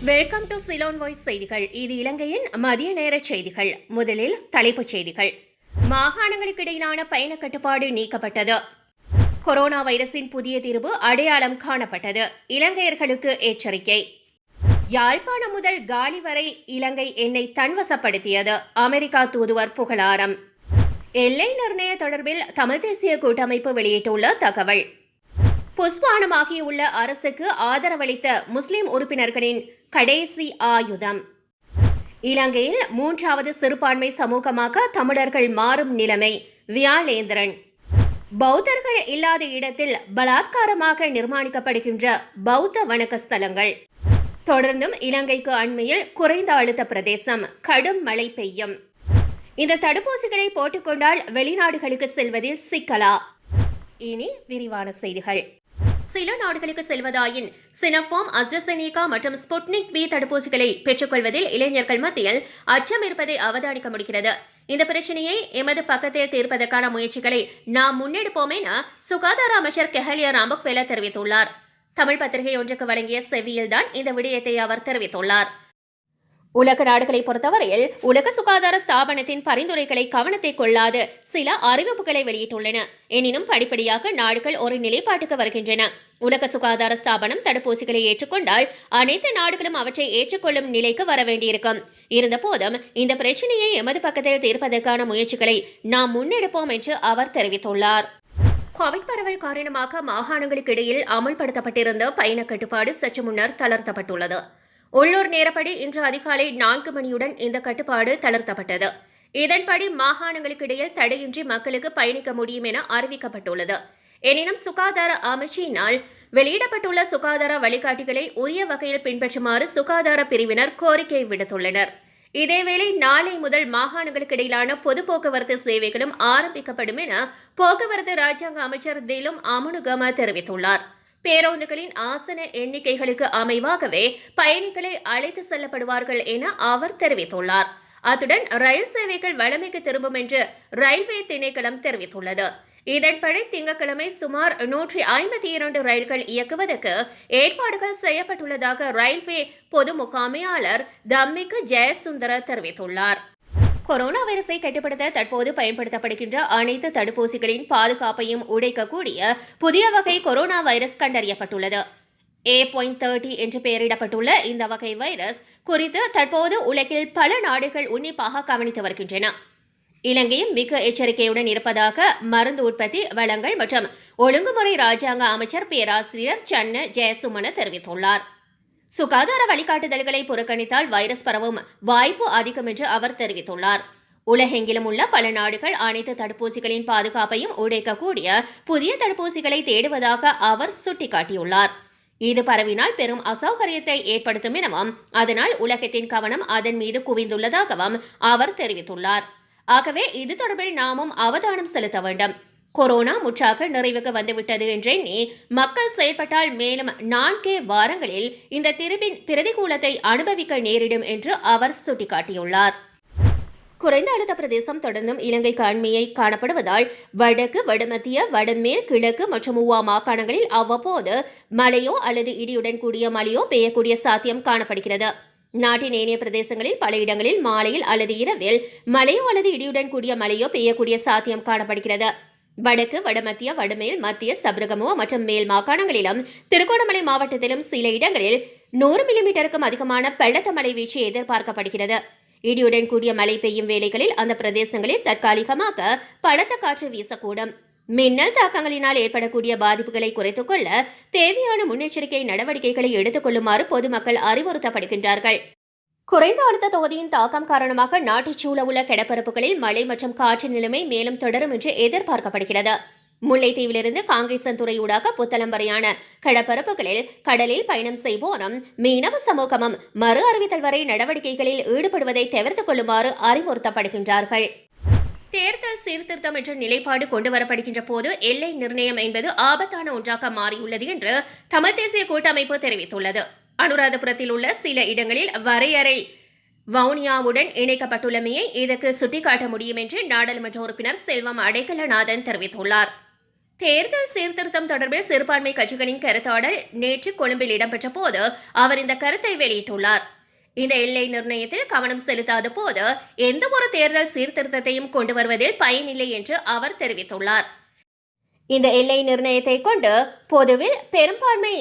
Welcome to Ceylon voice செய்திகள். இது இலங்கையின் மதிய நேர செய்திகள். முதலில் தலைப்புச் செய்திகள். மாகாணங்களுக்கு இடையிலான பயண கட்டுப்பாடு நீக்கப்பட்டது. கொரோனா வைரஸின் புதிய தீர்வு அடையாளம் காணப்பட்டது. இலங்கையர்களுக்கு எச்சரிக்கை. யாழ்ப்பாணம் முதல் காலி வரை இலங்கை எண்ணெய் தன்வசப்படுத்தியது. அமெரிக்கா தூதுவர் புகழாரம். எல்லை நிர்ணய தொடர்பில் தமிழ் தேசிய கூட்டமைப்பு வெளியிட்டுள்ள தகவல். புஷ்பானமாகியுள்ள அரசுக்கு ஆதரவளித்த முஸ்லிம் உறுப்பினர்களின் கடைசி ஆயுதம். இலங்கையில் மூன்றாவது சிறுபான்மை சமூகமாக தமிழர்கள் மாறும் நிலைமை. வியாழேந்திரன். பௌத்தர்கள் இல்லாத இடத்தில் பலாத்காரமாக நிர்மாணிக்கப்படுகின்ற பௌத்த வணக்க ஸ்தலங்கள். தொடர்ந்தும் இலங்கைக்கு அண்மையில் குறைந்த அழுத்த பிரதேசம். கடும் மழை பெய்யும். இந்த தடுப்பூசிகளை போட்டுக்கொண்டால் வெளிநாடுகளுக்கு செல்வதில் சிக்கலா? இனி விரிவான செய்திகள். சில நாடுகளுக்கு செல்வதாயின் சினோஃபார்ம், அஸ்ட்ராசெனேகா மற்றும் ஸ்புட்னிக் வி தடுப்பூசிகளை பெற்றுக்கொள்வதில் இளைஞர்கள் மத்தியில் அச்சம் இருப்பதை அவதானிக்க முடிகிறது. இந்த பிரச்சனையை எமது பக்கத்தில் தீர்ப்பதற்கான முயற்சிகளை நாம் முன்னெடுப்போம் என சுகாதார அமைச்சர் கெஹலியா ராம்பக்வெல தெரிவித்துள்ளார். தமிழ் பத்திரிகை ஒன்றுக்கு வழங்கிய செவியில்தான் இந்த விடயத்தை அவர் தெரிவித்துள்ளார். உலக நாடுகளை பொறுத்தவரையில் உலக சுகாதார ஸ்தாபனத்தின் பரிந்துரைகளை கவனத்தை கொள்ளாது சில அறிவிப்புகளை வெளியிட்டுள்ளன. எனினும் படிப்படியாக நாடுகள் ஒரு நிலைப்பாட்டுக்கு வருகின்றன. உலக சுகாதார ஸ்தாபனம் தடுப்பூசிகளை ஏற்றுக்கொண்டால் அனைத்து நாடுகளும் அவற்றை ஏற்றுக்கொள்ளும் நிலைக்கு வர வேண்டியிருக்கும். இருந்தபோதும் இந்த பிரச்சனையை எமது பக்கத்தில் தீர்ப்பதற்கான முயற்சிகளை நாம் முன்னெடுப்போம் என்று அவர் தெரிவித்துள்ளார். கோவிட் பரவல் காரணமாக மாகாணங்களுக்கு இடையில் அமல்படுத்தப்பட்டிருந்த பயண கட்டுப்பாடு சற்று முன்னர் தளர்த்தப்பட்டுள்ளது. உள்ளூர் நேரப்படி இன்று அதிகாலை 4 மணியுடன் இந்த கட்டுப்பாடு தளர்த்தப்பட்டது. இதன்படி மாகாணங்களுக்கு இடையில் தடையின்றி மக்களுக்கு பயணிக்க முடியும் என அறிவிக்கப்பட்டுள்ளது. எனினும் சுகாதார அமைச்சினால் வெளியிடப்பட்டுள்ள சுகாதார வழிகாட்டிகளை உரிய வகையில் பின்பற்றுமாறு சுகாதார பிரிவினர் கோரிக்கை விடுத்துள்ளனர். இதேவேளை நாளை முதல் மாகாணங்களுக்கு இடையிலான பொது போக்குவரத்து சேவைகளும் ஆரம்பிக்கப்படும் என போக்குவரத்து ராஜாங்க அமைச்சர் திலும் அமுனுகம தெரிவித்துள்ளார். பேருந்துகளின் ஆசன எண்ணிக்கைகளுக்கு அமைவாகவே பயணிகளை அழைத்து செல்லப்படுவார்கள் என அவர் தெரிவித்துள்ளார். அத்துடன் ரயில் சேவைகள் வழமைக்கு திரும்பும் என்று ரயில்வே திணைக்களம் தெரிவித்துள்ளது. இதன்படி திங்கட்கிழமை சுமார் 152 ரயில்கள் இயக்குவதற்கு ஏற்பாடுகள் செய்யப்பட்டுள்ளதாக ரயில்வே பொது முகாமையாளர் தம்மிக்கு ஜெயசுந்தர தெரிவித்துள்ளார். கொரோனா வைரஸை கட்டுப்படுத்த தற்போது பயன்படுத்தப்படுகின்ற அனைத்து தடுப்பூசிகளின் பாதுகாப்பையும் உடைக்கக்கூடிய புதிய வகை கொரோனா வைரஸ் கண்டறியப்பட்டுள்ளது. A.30 என்று பெயரிடப்பட்டுள்ள இந்த வகை வைரஸ் குறித்து தற்போது உலகில் பல நாடுகள் உன்னிப்பாக கவனித்து வருகின்றன. இலங்கையும் மிக எச்சரிக்கையுடன் இருப்பதாக மருந்து உற்பத்தி, வளங்கள் மற்றும் ஒழுங்குமுறை ராஜாங்க அமைச்சர் பேராசிரியர் சன்ன ஜெயசுமன தெரிவித்துள்ளார். சுகாதார வழிகாட்டுதல்களை புறக்கணித்தால் வைரஸ் பரவும் வாய்ப்பு அதிகம் என்று அவர் தெரிவித்துள்ளார். உலகெங்கிலும் உள்ள பல நாடுகள் அனைத்து தடுப்பூசிகளின் பாதுகாப்பையும் உடைக்கக்கூடிய புதிய தடுப்பூசிகளை தேடுவதாக அவர் சுட்டிக்காட்டியுள்ளார். இது பரவினால் பெரும் அசௌகரியத்தை ஏற்படுத்தும் எனவும் அதனால் உலகத்தின் கவனம் அதன் மீது குவிந்துள்ளதாகவும் அவர் தெரிவித்துள்ளார். ஆகவே இது தொடர்பில் நாமும் அவதானம் செலுத்த வேண்டும். கொரோனா முற்றாக நிறைவுக்கு வந்துவிட்டது என்றெண்ணி மக்கள் செயல்பட்டால் மேலும் 4 வாரங்களில் இந்த தீர்வின் பிரதிகூலத்தை அனுபவிக்க நேரிடும் என்று அவர் சுட்டிக்காட்டியுள்ளார். குறைந்த அழுத்த பிரதேசம் தொடர்ந்தும் இலங்கைக்கு அண்மையை காணப்படுவதால் வடக்கு, வடமத்திய, வடமேல், கிழக்கு மற்றும் ஊவா மாகாணங்களில் அவ்வப்போது மழையோ அல்லது இடியுடன் கூடிய மழையோ பெய்யக்கூடிய சாத்தியம் காணப்படுகிறது. நாட்டின் ஏனைய பிரதேசங்களில் பல இடங்களில் மாலையில் அல்லது இரவில் மழையோ அல்லது இடியுடன் கூடிய மழையோ பெய்யக்கூடிய சாத்தியம் காணப்படுகிறது. வடக்கு, வடமத்திய, வடமேல், மத்திய, சபரகமுவ மற்றும் மேல் மாகாணங்களிலும் திருகோணமலை மாவட்டத்திலும் சில இடங்களில் 100 மில்லிமீட்டருக்கும் அதிகமான பலத்த மழை வீழ்ச்சி எதிர்பார்க்கப்படுகிறது. இடியுடன் கூடிய மழை பெய்யும் வேளைகளில் அந்த பிரதேசங்களில் தற்காலிகமாக பலத்த காற்று வீசக்கூடும். மின்னல் தாக்கங்களினால் ஏற்படக்கூடிய பாதிப்புகளை குறைத்துக் கொள்ள தேவையான முன்னெச்சரிக்கை நடவடிக்கைகளை எடுத்துக் கொள்ளுமாறு பொதுமக்கள் அறிவுறுத்தப்படுகின்றார்கள். குறைந்த அழுத்த தொகுதியின் தாக்கம் காரணமாக நாட்டைச் சூழ உள்ள கடற்பரப்புகளில் மழை மற்றும் காற்று நிலைமை மேலும் தொடரும் என்று எதிர்பார்க்கப்படுகிறது. முல்லைத்தீவிலிருந்து காங்கேசன்துறை ஊடாக புத்தளம் வரையான கடற்பரப்புகளில் கடலில் பயணம் செய்வோரும் மீனவ சமூகமும் மறு அறிவித்தல் வரை நடவடிக்கைகளில் ஈடுபடுவதை தவிர்த்துக் கொள்ளுமாறு அறிவுறுத்தப்படுகின்றார்கள். தேர்தல் சீர்திருத்தம் என்ற நிலைப்பாடு கொண்டுவரப்படுகின்ற போது எல்லை நிர்ணயம் என்பது ஆபத்தான ஒன்றாக மாறியுள்ளது என்று தமிழ் தேசிய கூட்டமைப்பு தெரிவித்துள்ளது. அனுராதபுரத்தில் உள்ள சில இடங்களில் வரையறை வவுனியாவுடன் இணைக்கப்பட்டுள்ளமையை இதற்கு சுட்டிக்காட்ட முடியும் என்று நாடாளுமன்ற உறுப்பினர் செல்வம் அடைக்கலநாதன் தெரிவித்துள்ளார். தேர்தல் சீர்திருத்தம் தொடர்பில் சிறுபான்மை கட்சிகளின் கருத்தாடல் நேற்று கொழும்பில் இடம்பெற்ற போது அவர் இந்த கருத்தை வெளியிட்டுள்ளார். இந்த எல்லை நிர்ணயத்தில் கவனம் செலுத்தாத போது எந்த ஒரு தேர்தல் சீர்திருத்தத்தையும் கொண்டு வருவதில் பயனில்லை என்று அவர் தெரிவித்துள்ளார். இந்த எல்லை நிர்ணயத்தை கொண்டு பொதுவில் பெரும்பான்மை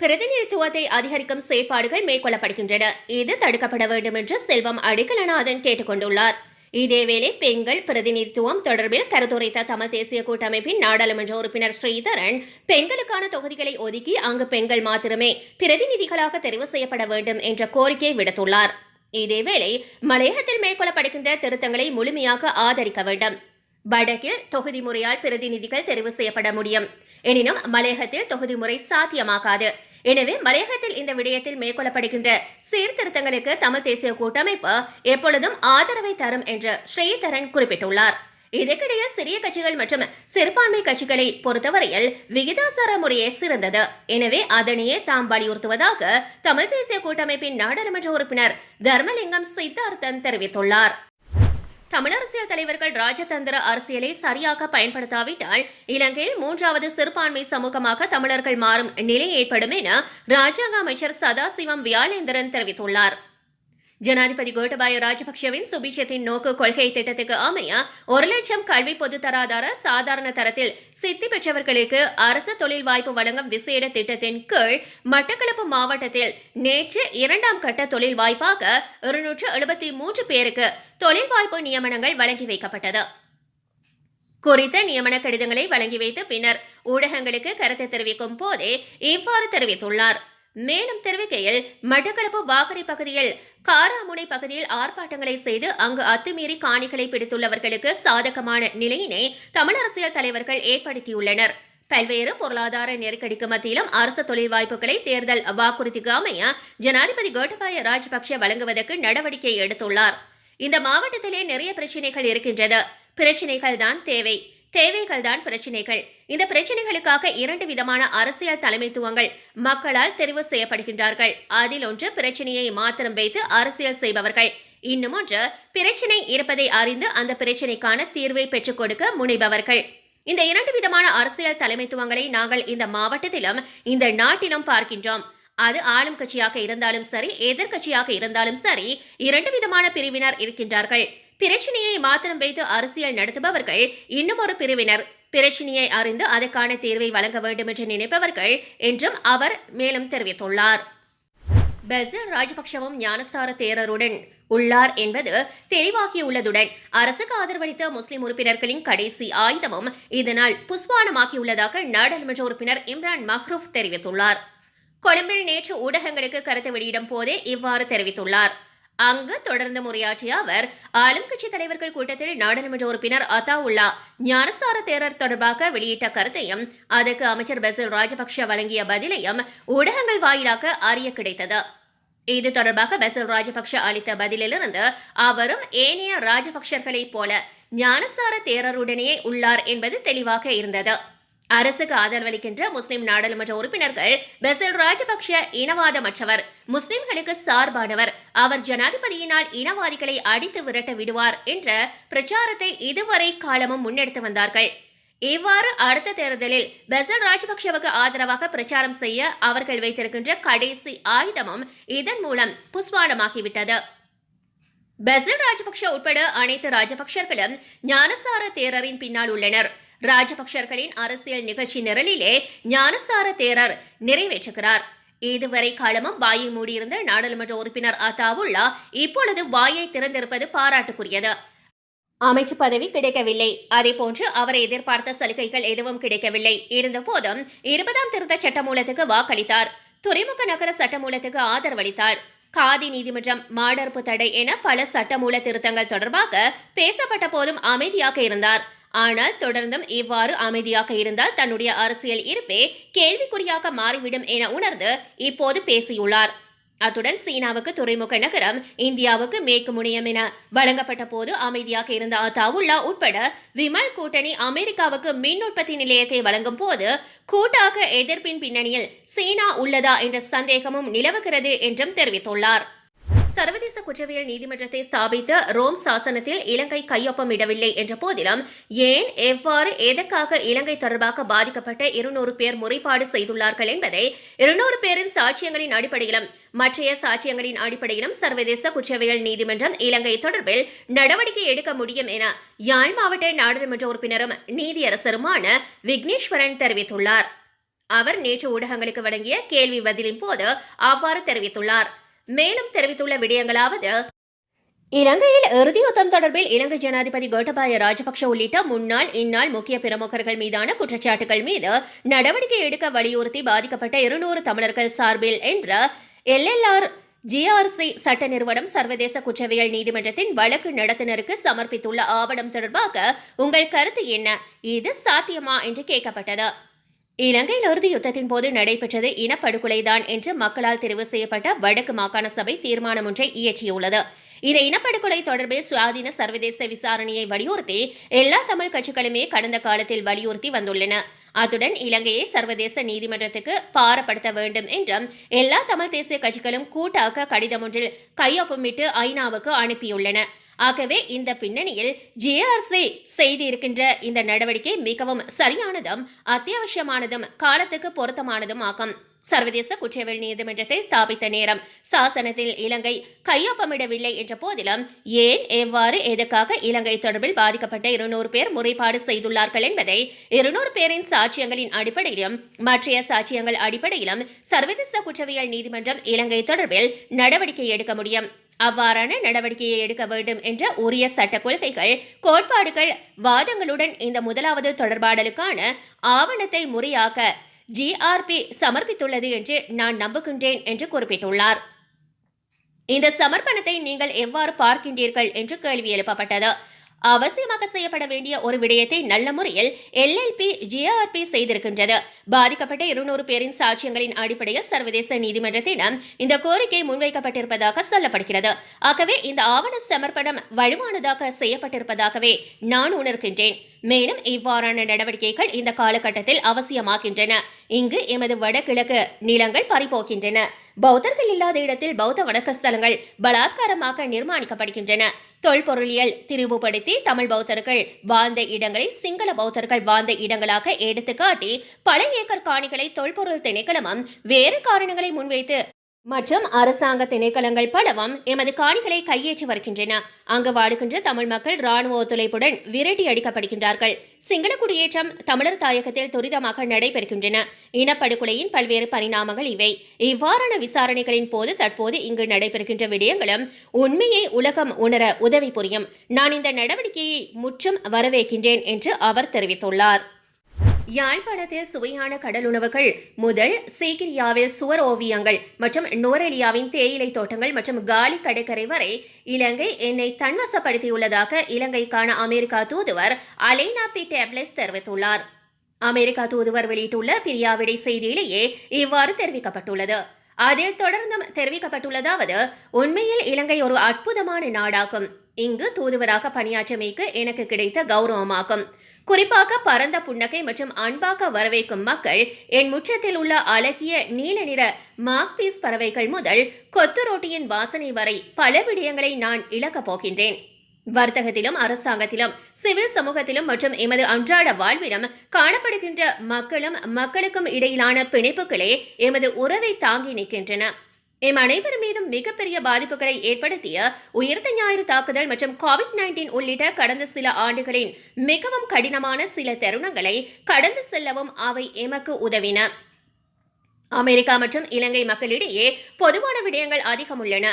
பிரதிநிதித்துவத்தை அதிகரிக்கும் செயற்பாடுகள் மேற்கொள்ளப்படுகின்றன. இது தடுக்கப்பட வேண்டும் என்று செல்வம் அடிக்கலநாதன் கேட்டுக் கொண்டுள்ளார். இதேவேளை பெண்கள் பிரதிநிதித்துவம் தொடர்பில் கருத்துரைத்த தமிழ் தேசிய கூட்டமைப்பின் நாடாளுமன்ற உறுப்பினர் ஸ்ரீதரன் பெண்களுக்கான தொகுதிகளை ஒதுக்கி அங்கு பெண்கள் மாத்திரமே பிரதிநிதிகளாக தெரிவு செய்யப்பட வேண்டும் என்ற கோரிக்கை விடுத்துள்ளார். இதேவேளை மலையகத்தில் மேற்கொள்ளப்படுகின்ற திருத்தங்களை முழுமையாக ஆதரிக்க வேண்டும். வடக்கில் தொகுதி முறையால் பிரதிநிதிகள் தெரிவு செய்யப்பட முடியும். எனினும் மலையகத்தில் தொகுதி முறை சாத்தியமாகாது. எனவே மலையகத்தில் இந்த விடயத்தில் மேற்கொள்ளப்படுகின்ற சீர்திருத்தங்களுக்கு தமிழ் தேசிய கூட்டமைப்பு எப்பொழுதும் ஆதரவை தரும் என்று ஸ்ரீதரன் குறிப்பிட்டுள்ளார். இதற்கிடையே சிறிய கட்சிகள் மற்றும் சிறுபான்மை கட்சிகளை பொறுத்தவரையில் விகிதாசார முறையே சிறந்தது. எனவே அதனையே தாம் வலியுறுத்துவதாக தமிழ் தேசிய கூட்டமைப்பின் நாடாளுமன்ற உறுப்பினர் தர்மலிங்கம் சித்தார்த்தன் தெரிவித்துள்ளார். தமிழரசியல் தலைவர்கள் ராஜதந்திர அரசியலை சரியாக பயன்படுத்தாவிட்டால் இலங்கையில் 3வது சிறுபான்மை சமூகமாக தமிழர்கள் மாறும் நிலை ஏற்படும் என ராஜாங்க அமைச்சர் சதாசிவம் வியாழேந்திரன் தெரிவித்துள்ளார். ஜனாதிபதி கோட்டபாய ராஜபக்சவின் சுபீட்சத்தின் நோக்கு கொள்கை திட்டத்துக்கு அமைய 1 லட்சம் கல்வி பொது தராதார சாதாரண தரத்தில் சித்தி பெற்றவர்களுக்கு அரசு தொழில் வாய்ப்பு வழங்கும் விசேட திட்டத்தின் கீழ் மட்டக்களப்பு மாவட்டத்தில் நேற்று 2ஆம் கட்ட தொழில் வாய்ப்பாக 273 பேருக்கு தொழில் வாய்ப்பு நியமனங்கள் வழங்கி வைக்கப்பட்டது. குறித்த நியமன கடிதங்களை வழங்கி வைத்து பின்னர் ஊடகங்களுக்கு கருத்து தெரிவிக்கும் போதே இவ்வாறு தெரிவித்துள்ளார். மேலும் தெரிவிக்கையில் மட்டக்களப்பு வாகரை பகுதியில் காராமுனை பகுதியில் ஆர்ப்பாட்டங்களை செய்து அங்கு அத்துமீறி காணிகளை பிடித்துள்ளவர்களுக்கு சாதகமான நிலையினை தமிழ் அரசியல் தலைவர்கள் ஏற்படுத்தியுள்ளனர். பல்வேறு பொருளாதார நெருக்கடிக்கு மத்தியிலும் அரசு தொழில் வாய்ப்புகளை தேர்தல் வாக்குறுதிக்கு அமைய ஜனாதிபதி கோட்டபாய ராஜபக்ஷ வழங்குவதற்கு நடவடிக்கை எடுத்துள்ளார். இந்த மாவட்டத்திலே நிறைய பிரச்சினைகள் இருக்கின்றது. பிரச்சினைகள் தான் தேவை, தேவைகள் தான் பிரச்சினைகள். இந்த பிரச்சினைகளுக்காக 2 விதமான அரசியல் தலைமைத்துவங்கள் மக்களால் தெரிவு செய்யப்படுகின்றார்கள். அதில் ஒன்று பிரச்சினையை மாத்திரம் வைத்து அரசியல் செய்பவர்கள், இன்னும் ஒன்று பிரச்சினை இருப்பதை அறிந்து அந்த பிரச்சினைக்கான தீர்வை பெற்றுக் கொடுக்க முனைபவர்கள். இந்த 2 விதமான அரசியல் தலைமைத்துவங்களை நாங்கள் இந்த மாவட்டத்திலும் இந்த நாட்டிலும் பார்க்கின்றோம். அது ஆளும் கட்சியாக இருந்தாலும் சரி, எதிர்கட்சியாக இருந்தாலும் சரி, 2 விதமான பிரிவினர் இருக்கின்றார்கள். பிரச்சினையை மாத்திரம் வைத்து அரசியல் நடத்துபவர்கள், இன்னும் ஒரு பிரிவினர் பிரச்சினையை அறிந்து அதற்கான தீர்வை வழங்க வேண்டும் என்று நினைப்பவர்கள் என்றும் அவர் மேலும் தெரிவித்துள்ளார். பசில் ராஜபக்சவும் ஞானசார தேரருடன் உள்ளார் என்பது தெளிவாகியுள்ளதுடன் அரசுக்கு ஆதரவளித்த முஸ்லிம் உறுப்பினர்களின் கடைசி ஆயுதமும் இதனால் புஸ்வானமாகியுள்ளதாக நாடாளுமன்ற உறுப்பினர் இம்ரான் மஹ்ரூப் தெரிவித்துள்ளார். கொழும்பில் நேற்று ஊடகங்களுக்கு கருத்து வெளியிடும் போதே இவ்வாறு தெரிவித்துள்ளார். அங்கு தொடர்ந்து உரையாற்றிய அவர் ஆளும் கட்சி தலைவர்கள் கூட்டத்தில் நாடாளுமன்ற உறுப்பினர் அத்தாவுல்லா ஞானசார தேரர் தொடர்பாக வெளியிட்ட கருத்தையும் அதற்கு அமைச்சர் பசில் ராஜபக்ஷ வழங்கிய பதிலையும் ஊடகங்கள் வாயிலாக அறிய கிடைத்தது. இது தொடர்பாக பசில் ராஜபக்ஷ அளித்த பதிலிலிருந்து அவரும் ஏனைய ராஜபக்ஷர்களைப் போல ஞானசார தேரருடனேயே உள்ளார் என்பது தெளிவாக இருந்தது. அரசுக்கு ஆதரவளிக்கின்ற முஸ்லிம் நாடாளுமன்ற உறுப்பினர்கள் பசில் ராஜபக்ஷ இனவாதமற்றவர், முஸ்லிம்களுக்கு சார்பானவர், அவர் ஜனாதிபதியினால் இனவாதிகளை அடித்து விரட்ட விடுவார் என்ற பிரச்சாரத்தை இதுவரை காலமும் முன்னெடுத்து வந்தார்கள். இவ்வாறு அடுத்த தேர்தலில் பசில் ராஜபக்ஷவுக்கு ஆதரவாக பிரச்சாரம் செய்ய அவர்கள் வைத்திருக்கின்ற கடைசி ஆயுதமும் இதன் மூலம் புஸ்வானமாகிவிட்டது. பசில் ராஜபக்ஷ உட்பட அனைத்து ராஜபக்ஷர்களும் ஞானசார தேரரின் பின்னால் உள்ளனர். ராஜபக்ஷர்களின் அரசியல் நிகழ்ச்சி நிரலிலே ஞானசார தேரர் நிறைவேற்றுகிறார். இதுவரை காலமும் வாயை மூடியிருந்த நாடாளுமன்ற உறுப்பினர் அத்தாவுல்லா இப்பொழுது வாயை திறந்திருப்பது பாராட்டுக்குரியது. அமைச்சு பதவி கிடைக்கவில்லை, அதேபோன்று அவரை எதிர்பார்த்த சலுகைகள் எதுவும் கிடைக்கவில்லை. இருந்தபோதும் 20ஆம் திருத்த சட்டமூலத்துக்கு வாக்களித்தார். துறைமுக நகர சட்டமூலத்துக்கு ஆதரவளித்தார். காதி நீதிமன்றம், மாடர்ப்பு தடை என பல சட்டமூல திருத்தங்கள் தொடர்பாக பேசப்பட்ட போதும் அமைதியாக இருந்தார். ஆனால் தொடர்ந்தும் இவ்வாறு அமைதியாக இருந்தால் தன்னுடைய அரசியல் இருப்பே கேள்விக்குறியாக மாறிவிடும் என உணர்ந்து இப்போது பேசியுள்ளார். அத்துடன் சீனாவுக்கு துறைமுக நகரம், இந்தியாவுக்கு மேற்கு முனையம் என வழங்கப்பட்ட போது அமைதியாக இருந்த அத்தாவுல்லா உட்பட விமல் கூட்டணி அமெரிக்காவுக்கு மின் உற்பத்தி நிலையத்தை வழங்கும் போது கூட்டாக எதிர்ப்பின் பின்னணியில் சீனா உள்ளதா என்ற சந்தேகமும் நிலவுகிறது என்றும் தெரிவித்துள்ளார். சர்வதேச குற்றவியல் நீதிமன்றத்தை ஸ்தாபித்த ரோம் சாசனத்தில் இலங்கை கையொப்பமிடவில்லை என்ற போதிலும் ஏன், எவ்வாறு, எதற்காக இலங்கை தொடர்பாக பாதிக்கப்பட்ட 200 பேர் முறைப்பாடு செய்துள்ளார்கள் என்பதை 200 பேரின் சாட்சியங்களின் அடிப்படையிலும் மற்றைய சாட்சியங்களின் அடிப்படையிலும் சர்வதேச குற்றவியல் நீதிமன்றம் இலங்கை தொடர்பில் நடவடிக்கை எடுக்க முடியும் என யாழ் மாவட்ட நாடாளுமன்ற உறுப்பினரும் நீதியரசருமான விக்னேஸ்வரன் தெரிவித்துள்ளார். அவர் நேற்று ஊடகங்களுக்கு வழங்கிய கேள்வி பதிலின் போது அவ்வாறு தெரிவித்துள்ளார். மேலும் தெரிவித்துள்ள விடயங்களாவது: இலங்கையில் இறுதி யுத்தம் தொடர்பில் இலங்கை ஜனாதிபதி கோட்டபாய ராஜபக்ஷ உள்ளிட்ட முன்னாள், இந்நாள் முக்கிய பிரமுகர்கள் மீதான குற்றச்சாட்டுகள் மீது நடவடிக்கை எடுக்க வலியுறுத்தி பாதிக்கப்பட்ட 200 தமிழர்கள் சார்பில் என்ற LLR GRC சட்ட நிறுவனம் சர்வதேச குற்றவியல் நீதிமன்றத்தின் வழக்கு நடத்துனருக்கு சமர்ப்பித்துள்ள ஆவணம் தொடர்பாக உங்கள் கருத்து என்ன? இது சாத்தியமா என்று கேட்கப்பட்டது. இலங்கையில் இறுதி யுத்தத்தின் போது நடைபெற்றது இனப்படுகொலைதான் என்று மக்களால் தெரிவு செய்யப்பட்ட வடக்கு மாகாண சபை தீர்மானம் ஒன்றை இயற்றியுள்ளது. இந்த இனப்படுகொலை தொடர்பில் சுயாதீன சர்வதேச விசாரணையை வலியுறுத்தி எல்லா தமிழ் கட்சிகளுமே கடந்த காலத்தில் வலியுறுத்தி வந்துள்ளன. அத்துடன் இலங்கையை சர்வதேச நீதிமன்றத்துக்கு பாரப்படுத்த வேண்டும் என்றும் எல்லா தமிழ் தேசிய கட்சிகளும் கூட்டாக கடிதம் ஒன்றில் கையொப்பமிட்டு ஐநாவுக்கு அனுப்பியுள்ளன. ஆகவே இந்த பின்னணியில் GRC செய்திருக்கின்ற இந்த நடவடிக்கை மிகவும் சரியானதும் அத்தியாவசியமானதும் காலத்துக்கு பொருத்தமானதும் ஆகும். சர்வதேச குற்றவியல் நீதிமன்றத்தை ஸ்தாபித்த நேரம் சாசனத்தில் இலங்கை கையொப்பமிடவில்லை என்ற போதிலும் ஏன், எவ்வாறு, எதற்காக இலங்கை தொடர்பில் பாதிக்கப்பட்ட 200 பேர் முறைப்பாடு செய்துள்ளார்கள் என்பதை 200 பேரின் சாட்சியங்களின் அடிப்படையிலும் மற்றைய சாட்சியங்கள் அடிப்படையிலும் சர்வதேச குற்றவியல் நீதிமன்றம் இலங்கை தொடர்பில் நடவடிக்கை எடுக்க முடியும். அவ்வாறான நடவடிக்கையை எடுக்க வேண்டும் என்ற உரிய சட்ட கொள்கைகள், கோட்பாடுகள், வாதங்களுடன் இந்த முதலாவது தொடர்பாடலுக்கான ஆவணத்தை முறையாக GRP சமர்ப்பித்துள்ளது என்று நான் நம்புகின்றேன் என்று குறிப்பிட்டுள்ளார். இந்த சமர்ப்பணத்தை நீங்கள் எவ்வாறு பார்க்கின்றீர்கள் என்று கேள்வி எழுப்பப்பட்டது. அவசியமாக செய்யப்பட வேண்டிய ஒரு விடயத்தை நல்ல முறையில் LLP GRP செய்திருக்கின்றது. பாதிக்கப்பட்ட 200 பேரின் சாட்சியங்களின் அடிப்படையில் சர்வதேச நீதிமன்றத்திடம் இந்த கோரிக்கை முன்வைக்கப்பட்டிருப்பதாக சொல்லப்படுகிறது. ஆகவே இந்த ஆவண சமர்ப்பணம் வலுவானதாக செய்யப்பட்டிருப்பதாகவே நான் உணர்கின்றேன். மேலும் இவ்வாறான நடவடிக்கைகள் இந்த காலகட்டத்தில் அவசியமாகின்றன. இங்கு எமது வடகிழக்கு நிலங்கள் பறிபோகின்றன. பௌத்தர்கள் இல்லாத இடத்தில் பௌத்த வணக்க ஸ்தலங்கள் பலாத்காரமாக நிர்மாணிக்கப்படுகின்றன. தொல்பொருளியல் திரிவுபடுத்தி தமிழ் பௌத்தர்கள் வாழ்ந்த இடங்களை சிங்கள பௌத்தர்கள் வாழ்ந்த இடங்களாக எடுத்துக்காட்டி பல ஏக்கர் காணிகளை தொல்பொருள் திணைக்களமும் வேறு காரணங்களை முன்வைத்து மற்றும் அரசாங்க திணைக்களங்கள் பலவும் எமது காணிகளை கையேற்றி வருகின்றன. அங்கு வாழுகின்ற தமிழ் மக்கள் இராணுவ ஒத்துழைப்புடன் விரட்டி அடிக்கப்படுகின்றார்கள். சிங்கள குடியேற்றம் தமிழர் தாயகத்தில் துரிதமாக நடைபெறுகின்றன. இனப்படுகொலையின் பல்வேறு பரிணாமங்கள் இவை. இவ்வாறான விசாரணைகளின் போது தற்போது இங்கு நடைபெறுகின்ற விடயங்களும் உண்மையை உலகம் உணர உதவி புரியும். நான் இந்த நடவடிக்கையை முற்றும் வரவேற்கின்றேன் என்று அவர் தெரிவித்துள்ளார். யாழ்ப்பாணத்தில் சுவையான கடல் உணவுகள் முதல் சீகிரியாவில் சுவர் ஓவியங்கள் மற்றும் நோரெலியாவின் தேயிலை தோட்டங்கள் மற்றும் காலி கடற்கரை வரை இலங்கை என்னை தன்வசப்படுத்தியுள்ளதாக இலங்கைக்கான அமெரிக்கா தூதுவர் அலைனா பி டேப்லெஸ் தெரிவித்துள்ளார். அமெரிக்கா தூதுவர் வெளியிட்டுள்ள பிரியாவிடை செய்தியிலேயே இவ்வாறு தெரிவிக்கப்பட்டுள்ளது. அதில் தொடர்ந்தும் தெரிவிக்கப்பட்டுள்ளதாவது: உண்மையில் இலங்கை ஒரு அற்புதமான நாடாகும். இங்கு தூதுவராக பணியாற்றமைக்கு எனக்கு கிடைத்த கௌரவமாகும். குறிப்பாக பரந்த புன்னகை மற்றும் அன்பாக வரவேற்கும் மக்கள், என் முற்றத்தில் உள்ள அழகிய நீல நிற மாக்பீஸ் பறவைகள் முதல் கொத்து ரோட்டியின் வாசனை வரை பல விடயங்களை நான் இழக்கப் போகின்றேன். வர்த்தகத்திலும் அரசாங்கத்திலும் சிவில் சமூகத்திலும் மற்றும் எமது அன்றாட வாழ்விலும் காணப்படுகின்ற மக்களும் மக்களுக்கும் இடையிலான பிணைப்புகளே எமது உறவை தாங்கி நிற்கின்றன. எம் அனைவர் மீதும் மிகப்பெரிய பாதிப்புகளை ஏற்படுத்திய உயிர்த்த ஞாயிறு தாக்குதல் மற்றும் COVID-19 உள்ளிட்ட கடந்த சில ஆண்டுகளின் மிகவும் கடினமான சில தருணங்களை கடந்து செல்லவும் அவை எமக்கு உதவின. அமெரிக்கா மற்றும் இலங்கை மக்களிடையே பொதுவான விடயங்கள் அதிகம் உள்ளன.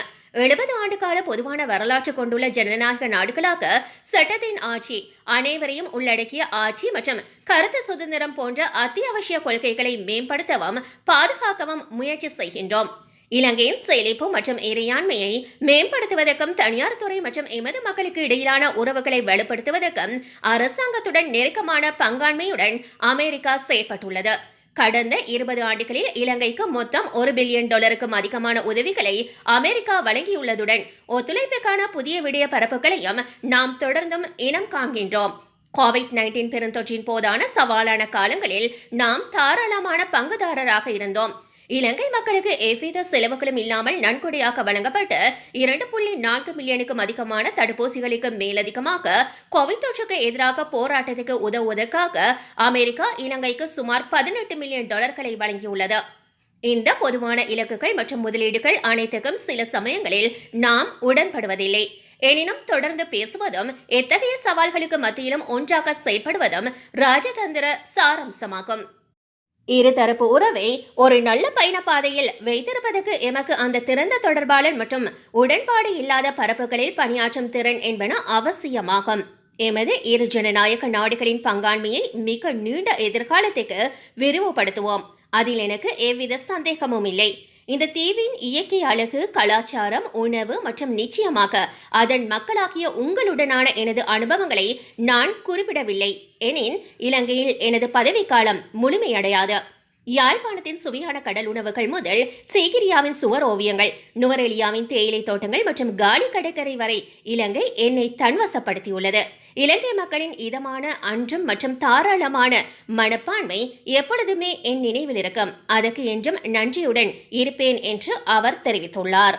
70 ஆண்டுகால பொதுவான வரலாற்று கொண்டுள்ள ஜனநாயக நாடுகளாக சட்டத்தின் ஆட்சி, அனைவரையும் உள்ளடக்கிய ஆட்சி மற்றும் கருத்து சுதந்திரம் போன்ற அத்தியாவசிய கொள்கைகளை மேம்படுத்தவும் பாதுகாக்கவும் முயற்சி செய்கின்றோம். இலங்கையின் செழிப்பு மற்றும் இறையாண்மையை மேம்படுத்துவதற்கும் தனியார் துறை மற்றும் எமது மக்களுக்கு இடையிலான உறவுகளை வலுப்படுத்துவதற்கும் அரசாங்கத்துடன் நெருக்கமான பங்காண்மையுடன் அமெரிக்கா செயற்பட்டுள்ளது. கடந்த 20 ஆண்டுகளில் இலங்கைக்கு மொத்தம் $1 பில்லியன் அதிகமான உதவிகளை அமெரிக்கா வழங்கியுள்ளதுடன் ஒத்துழைப்புக்கான புதிய விடய பரப்புகளையும் நாம் தொடர்ந்தும் இனம் காண்கின்றோம். COVID-19 பெருந்தொற்றின் போதான சவாலான காலங்களில் நாம் தாராளமான பங்குதாரராக இருந்தோம். இலங்கை மக்களுக்கு எவ்வித செலவுகளும் இல்லாமல் நன்கொடையாக வழங்கப்பட்ட 2.4 மில்லியனுக்கும் அதிகமான தடுப்பூசிகளுக்கு மேலதிகமாக கோவிட் தொற்றுக்கு எதிராக போராட்டத்துக்கு உதவுவதற்காக அமெரிக்கா இலங்கைக்கு சுமார் $18 மில்லியன் வழங்கியுள்ளது. இந்த பொதுவான இலக்குகள் மற்றும் முதலீடுகள் அனைத்துக்கும் சில சமயங்களில் நாம் உடன்படுவதில்லை. எனினும் தொடர்ந்து பேசுவதும் எத்தகைய சவால்களுக்கு மத்தியிலும் ஒன்றாக செயல்படுவதும் ராஜதந்திர சாரம்சமாகும். இருதரப்பு உறவை ஒரு நல்ல பயண பாதையில் வைத்திருப்பதற்கு எமக்கு அந்த திறந்த தொடர்பாளர் மற்றும் உடன்பாடு இல்லாத பரப்புகளில் பணியாற்றும் திறன் என்பன அவசியமாகும். எமது இரு ஜனநாயக நாடுகளின் பங்காண்மையை மிக நீண்ட எதிர்காலத்துக்கு விரிவுபடுத்துவோம். அதில் எனக்கு எவ்வித சந்தேகமும் இல்லை. இந்த தீவின் இயற்கை அழகு, கலாச்சாரம், உணவு மற்றும் நிச்சயமாக அதன் மக்களாகிய உங்களுடனான எனது அனுபவங்களை நான் குறிப்பிடவில்லை எனின் இலங்கையில் எனது பதவிக்காலம் முழுமையடையாது. யாழ்ப்பாணத்தின் சுவையான கடல் உணவுகள் முதல் சீகிரியாவின் சுவர் ஓவியங்கள், நுவரெலியாவின் தேயிலை தோட்டங்கள் மற்றும் காலி கடற்கரை வரை இலங்கை என்னை தன்வசப்படுத்தியுள்ளது. இலங்கை மக்களின் இதமான அன்றும் மற்றும் தாராளமான மனப்பான்மை எப்பொழுதுமே என் நினைவில் இருக்கும். அதற்கு என்றும் நன்றியுடன் இருப்பேன் என்று அவர் தெரிவித்துள்ளார்.